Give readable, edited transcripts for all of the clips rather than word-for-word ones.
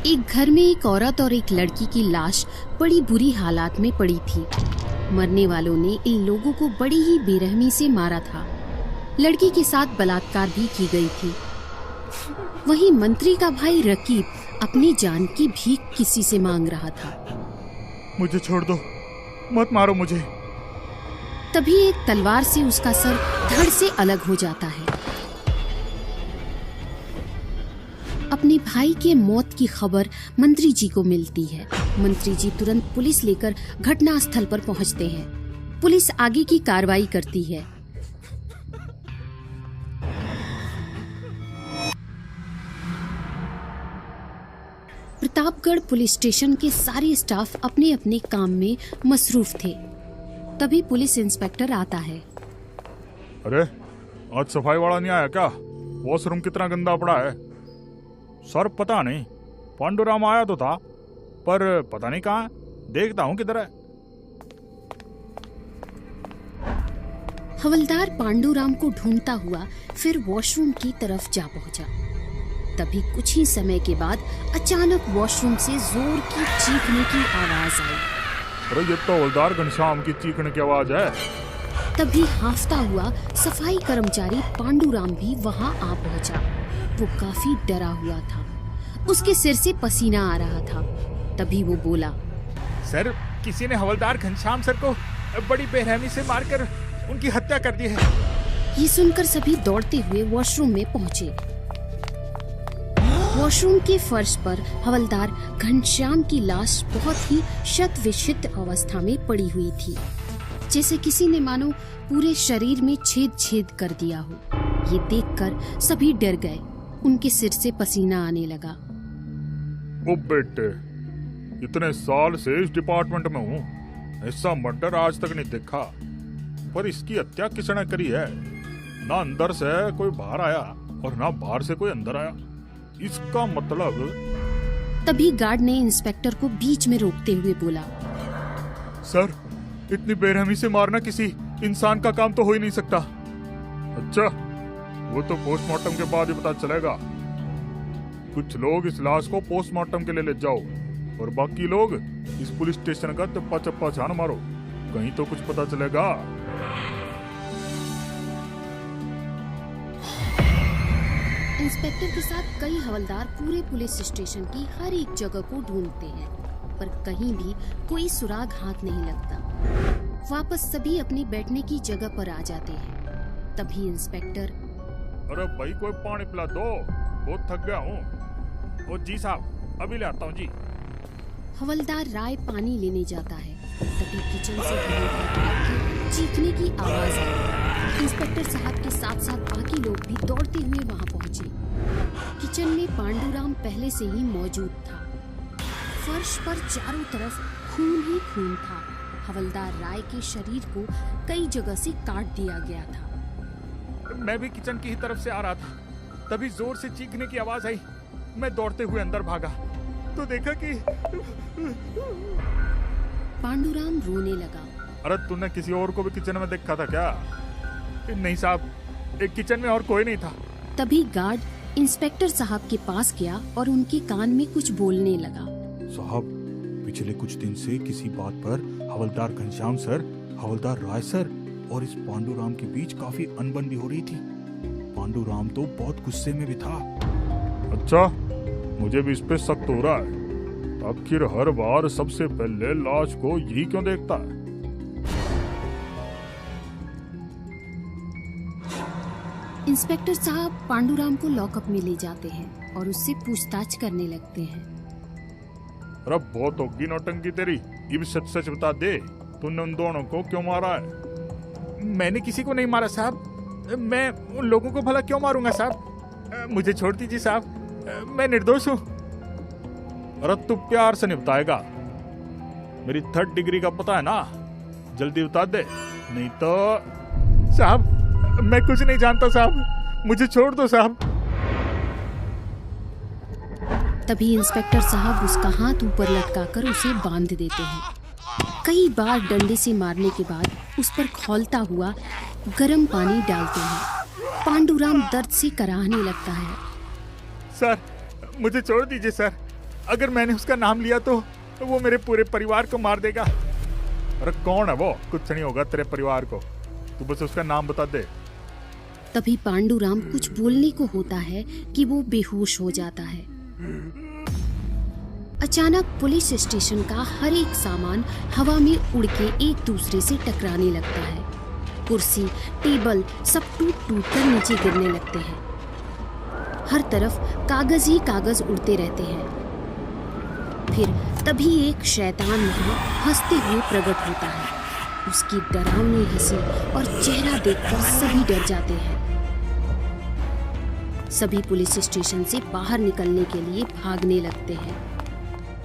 एक घर में एक औरत और एक लड़की की लाश बड़ी बुरी हालात में पड़ी थी। मरने वालों ने इन लोगों को बड़ी ही बेरहमी से मारा था। लड़की के साथ बलात्कार भी की गई थी। वहीं मंत्री का भाई रकीब अपनी जान की भीख किसी से मांग रहा था। मुझे छोड़ दो, मत मारो मुझे। तभी एक तलवार से उसका सर धड़ से अलग हो जाता है। अपने भाई के मौत की खबर मंत्री जी को मिलती है। मंत्री जी तुरंत पुलिस लेकर घटनास्थल पर पहुंचते हैं। पुलिस आगे की कार्रवाई करती है। प्रतापगढ़ पुलिस स्टेशन के सारे स्टाफ अपने अपने काम में मसरूफ थे। तभी पुलिस इंस्पेक्टर आता है। अरे आज सफाई वाला नहीं आया क्या? वॉशरूम कितना गंदा पड़ा है। सर पता नहीं, पांडुराम आया तो था पर पता नहीं कहाँ है। देखता हूँ किधर है। हवलदार पांडुराम को ढूंढता हुआ फिर वॉशरूम की तरफ जा पहुंचा। तभी कुछ ही समय के बाद अचानक वॉशरूम से जोर की चीखने की आवाज आई। अरे ये तो हवलदार घनश्याम की चीखने की आवाज है। तभी हांफता हुआ सफाई कर्मचारी पांडुराम भी वहां आ पहुंचा। वो काफी डरा हुआ था। उसके सिर से पसीना आ रहा था। तभी वो बोला, सर किसी ने हवलदार घनश्याम सर को बड़ी बेरहमी से मारकर उनकी हत्या कर दी है। ये सुनकर सभी दौड़ते हुए वॉशरूम में पहुंचे। वॉशरूम के फर्श पर हवलदार घनश्याम की लाश बहुत ही शत विक्षिप्त अवस्था में पड़ी हुई थी, जैसे किसी ने मानो पूरे शरीर में छेद छेद कर दिया हो। ये देखकर सभी डर गए। उनके सिर से पसीना आने लगा। ओ बेटे, इतने साल से इस डिपार्टमेंट में हूँ, ऐसा मर्डर आज तक नहीं देखा। पर इसकी हत्या किसने करी है? ना अंदर से कोई बाहर आया और ना बाहर से कोई अंदर आया। इसका मतलब। तभी गार्ड ने इंस्पेक्टर को बीच में रोकते हुए बोला, सर इतनी बेरहमी से मारना किसी इंसान का काम तो हो ही नहीं सकता। अच्छा, वो तो पोस्टमार्टम के बाद ही पता चलेगा। कुछ लोग इस लाश को पोस्टमार्टम के लिए ले जाओ और बाकी लोग इस पुलिस स्टेशन का चप्पा चप्पा छान मारो, कहीं तो कुछ पता चलेगा। इंस्पेक्टर के साथ कई हवलदार पूरे पुलिस स्टेशन की हर एक जगह को ढूंढते हैं, पर कहीं भी कोई सुराग हाथ नहीं लगता। वापस सभी अपनी बैठने की जगह पर आ जाते हैं। तभी इंस्पेक्टर, अरे भाई कोई पानी पिला दो, बहुत थक गया हूँ। ओ जी साहब, अभी ले आता हूँ जी। हवलदार राय पानी लेने जाता है। तभी किचन से हवलदार राय की चीखने की आवाज आई। इंस्पेक्टर साहब के साथ साथ बाकी लोग भी दौड़ते हुए वहां पहुंचे। किचन में पांडुराम पहले से ही मौजूद था। फर्श पर चारों तरफ खून ही खून था। हवलदार राय के शरीर को कई जगह से काट दिया गया था। मैं भी किचन की ही तरफ से आ रहा था। तभी जोर से चीखने की आवाज आई। मैं दौड़ते हुए अंदर भागा तो देखा कि पांडुराम रोने लगा। अरे तूने किसी और को भी किचन में देखा था क्या? नहीं साहब, एक किचन में और कोई नहीं था। तभी गार्ड इंस्पेक्टर साहब के पास गया और उनके कान में कुछ बोलने लगा। साहब, पिछले कुछ दिन से किसी बात पर हवलदार घनश्याम सर, हवलदार राय सर और इस पांडुराम के बीच काफी अनबन भी हो रही थी। पांडुराम तो बहुत गुस्से में भी था। अच्छा, मुझे भी इस पे शक हो रहा है। आखिर हर बार सबसे पहले लाश को यही क्यों देखता है? इंस्पेक्टर साहब पांडुराम को लॉकअप में ले जाते हैं और उससे पूछताछ करने लगते हैं। अरे बहुत होगी नौटंकी तेरी, ये भी सच सच बता दे, तूने उन दोनों को क्यों मारा है? मैंने किसी को नहीं मारा साहब। मैं उन लोगों को भला क्यों मारूंगा साहब? मुझे छोड़ दीजिए साहब, मैं निर्दोष हूँ। अरे तू प्यार से नहीं बताएगा? मेरी 3rd डिग्री का पता है ना, जल्दी बता दे, नहीं तो। साहब मैं कुछ नहीं जानता साहब, मुझे छोड़ दो साहब। तभी इंस्पेक्टर साहब उसका हाथ ऊपर लटकाकर उसे बांध देते हैं। कई बार डंडे से मारने के बाद उस पर खौलता हुआ गर्म पानी डालते हैं। पांडुराम दर्द से कराहने लगता है। सर मुझे छोड़ दीजिए सर, अगर मैंने उसका नाम लिया तो वो मेरे पूरे परिवार को मार देगा। अरे कौन है वो? कुछ नहीं होगा तेरे परिवार को, तू बस उसका नाम बता दे। तभी पांडुराम कुछ बोलने को होता है कि वो बेहोश हो जाता है। अचानक पुलिस स्टेशन का हर एक सामान हवा में उड़ के एक दूसरे से टकराने लगता है। कुर्सी, टेबल सब टूट टूट कर नीचे गिरने लगते हैं। हर तरफ कागज ही कागज उड़ते रहते हैं। फिर तभी एक शैतान वहां हंसते हुए प्रकट होता है। उसकी डरावनी हंसी और चेहरा देखकर सभी डर जाते हैं। सभी पुलिस स्टेशन से बाहर निकलने के लिए भागने लगते हैं।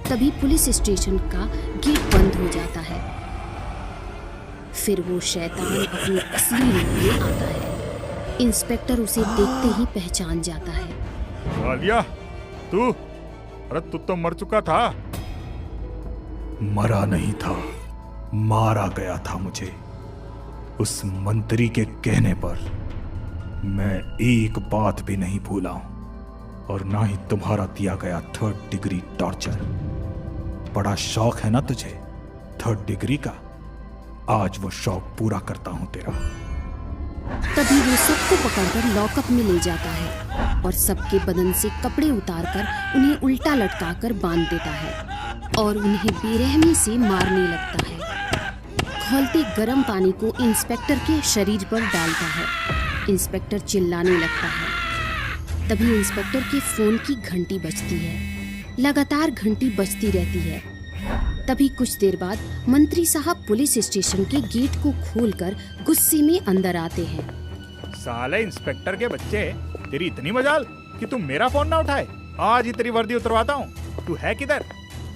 तभी पुलिस स्टेशन का गेट बंद हो जाता है। फिर वो शैतान अपने असली रूप में आता है। इंस्पेक्टर उसे देखते ही पहचान जाता है। कालिया, तू? अरे तू तो मर चुका था। मरा नहीं था, मारा गया था मुझे। उस मंत्री के कहने पर मैं एक बात भी नहीं भूला हूं, और ना ही तुम्हारा दिया गया 3rd डिग्री टॉर्चर। बड़ा शौक है ना तुझे 3rd डिग्री का? आज वो शौक पूरा करता हूं तेरा। तभी वो सबको पकड़कर लॉकअप में ले जाता है और सबके बदन से कपड़े उतारकर उन्हें उल्टा लटकाकर बांध देता है और उन्हें बेरहमी से मारने लगता है। खौलते गर्म पानी को इंस्पेक्टर के शरीर पर डालता है। इंस्पेक्टर चिल्लाने लगता है। तभी इंस्पेक्टर के फोन की घंटी बजती है। लगातार घंटी बजती रहती है। तभी कुछ देर बाद मंत्री साहब पुलिस स्टेशन के गेट को खोलकर गुस्से में अंदर आते हैं। साले इंस्पेक्टर के बच्चे, तेरी इतनी मजाल कि तुम मेरा फोन ना उठाए। आज ही तेरी वर्दी उतरवाता हूँ। तू है किधर?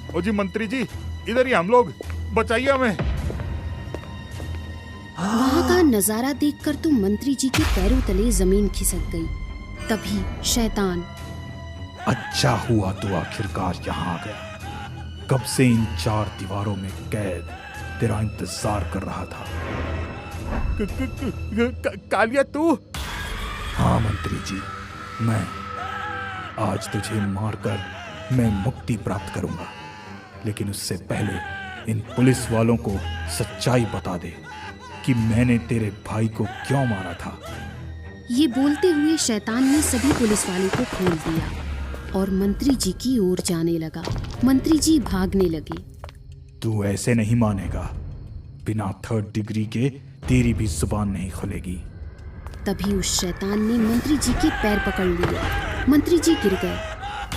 ओ जी मंत्री जी, इधर ही हम लोग, बचाइए हमें। वहाँ का नजारा देखकर तो मंत्री जी के पैरों तले जमीन खिसक गई। तभी शैतान, अच्छा हुआ तू आखिरकार यहाँ आ गया। कब से इन 4 दीवारों में कैद तेरा इंतजार कर रहा था। कालिया तू? हाँ मंत्री जी, मैं आज तुझे मारकर मैं मुक्ति प्राप्त करूंगा, लेकिन उससे पहले इन पुलिस वालों को सच्चाई बता दे कि मैंने तेरे भाई को क्यों मारा था। ये बोलते हुए शैतान ने सभी पुलिस वालों को खोल दिया और मंत्री जी की ओर जाने लगा। मंत्री जी भागने लगे। तू ऐसे नहीं मानेगा, बिना 3rd डिग्री के तेरी भी जुबान नहीं खुलेगी। तभी उस शैतान ने मंत्री जी के पैर पकड़ लिए। मंत्री जी गिर गए।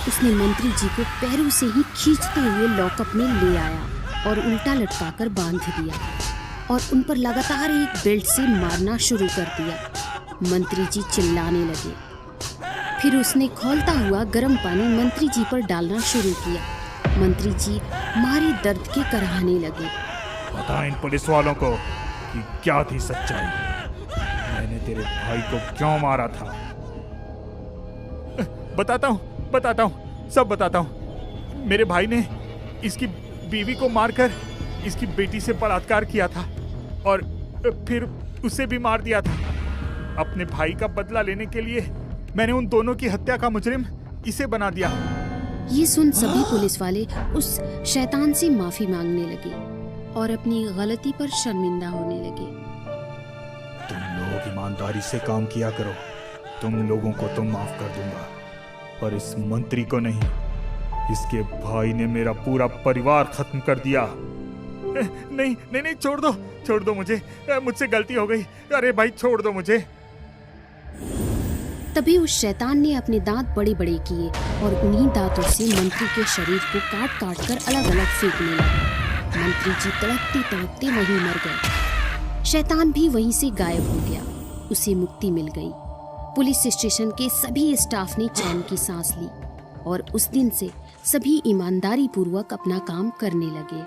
उसने मंत्री जी को पैरों से ही खींचते हुए लॉकअप में ले आया और उल्टा लटकाकर बांध दिया और उन पर लगातार एक बेल्ट से मारना शुरू कर दिया। मंत्री जी चिल्लाने लगे। फिर उसने खौलता हुआ गर्म पानी मंत्री जी पर डालना शुरू किया। मंत्री जी मारे दर्द के कराहने लगे। बता इन पुलिस वालों को कि क्या थी सच्चाई। मैंने तेरे भाई को क्यों मारा था? बताता हूँ, सब बताता हूँ। मेरे भाई ने इसकी बीवी को मारकर इसकी बेटी से बलात्कार किया था और फिर उसे भी मार दिया था। अपने भाई का बदला लेने के लिए मैंने उन दोनों की हत्या का मुजरिम इसे बना दिया। ये सुन सभी पुलिस वाले उस शैतान से माफी मांगने लगे और अपनी गलती पर शर्मिंदा होने लगे। तुम लोग ईमानदारी से काम किया करो, तुम लोगों को तो माफ कर दूंगा, पर इस मंत्री को नहीं। इसके भाई ने मेरा पूरा परिवार खत्म कर दिया। नहीं, छोड़ दो मुझे, मुझसे गलती हो गई। अरे भाई छोड़ दो मुझे। तभी उस शैतान ने अपने दांत बड़े बड़े किए और उन्हीं दांतों से मंत्री के शरीर को काट काट कर अलग अलग फेंकने लगा। मंत्री जी तड़पते तड़पते वहीं मर गए। शैतान भी वहीं से गायब हो गया। उसे मुक्ति मिल गई। पुलिस स्टेशन के सभी स्टाफ ने चैन की सांस ली और उस दिन से सभी ईमानदारी पूर्वक अपना काम करने लगे।